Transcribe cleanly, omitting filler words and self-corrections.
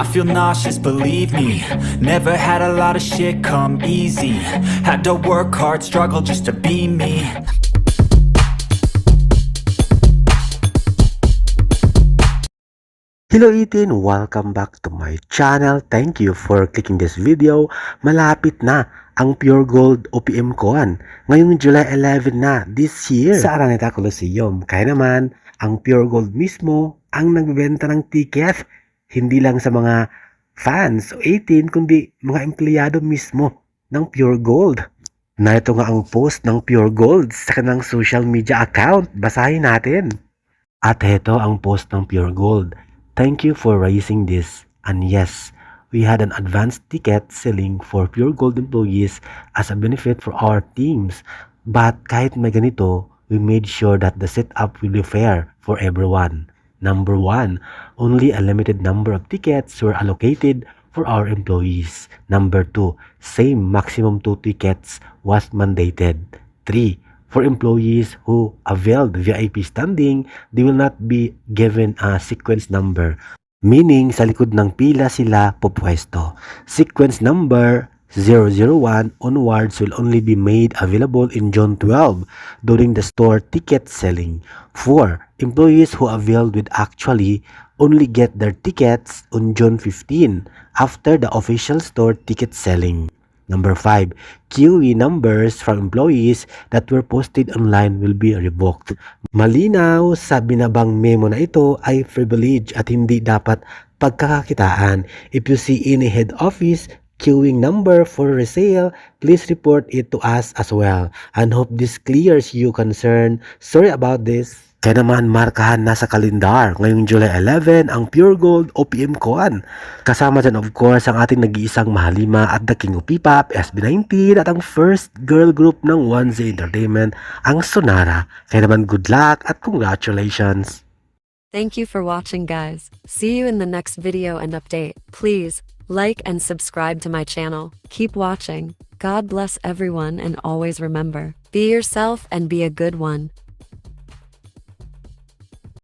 I feel nauseous, believe me. Never had a lot of shit come easy. Had to work hard, struggle just to be me. Hello Itin! Welcome back to my channel. Thank you for clicking this video. Malapit na ang Pure Gold OPM Con. Ngayong July 11 na this year sa Araneta Coliseum. Kaya naman, ang Pure Gold mismo ang nagbebenta ng ticket. Hindi lang sa mga fans o 18 kundi mga empleyado mismo ng Pure Gold. Narito nga ang post ng Pure Gold sa kanilang social media account. Basahin natin. At heto ang post ng Pure Gold. Thank you for raising this. And yes, we had an advanced ticket selling for Pure Gold employees as a benefit for our teams. But kahit may ganito, we made sure that the setup will be fair for everyone. Number 1, only a limited number of tickets were allocated for our employees. Number 2, same maximum 2 tickets was mandated. 3, for employees who availed VIP standing, they will not be given a sequence number. Meaning, sa likod ng pila sila pupwesto. Sequence number 001 onwards will only be made available in June 12 during the store ticket selling. 4. Employees who availed would actually only get their tickets on June 15 after the official store ticket selling. Number 5, QE numbers from employees that were posted online will be revoked. Malinaw sa binabang memo na ito ay privilege at hindi dapat pagkakakitaan. If you see any head office queuing number for resale, please report it to us as well. And hope this clears you concern. Sorry about this. Kaya naman markahan na sa kalendar ngayong July 11 ang Pure Gold OPM Con. Kasama dyan of course ang ating nag-iisang mahalima at the King of P-Pop, SB19 at ang first girl group ng 1Z Entertainment, ang Sonara. Kaya naman good luck at congratulations! Thank you for watching, guys. See you in the next video and update. Please like and subscribe to my channel. Keep watching. God bless everyone and always remember, be yourself and be a good one.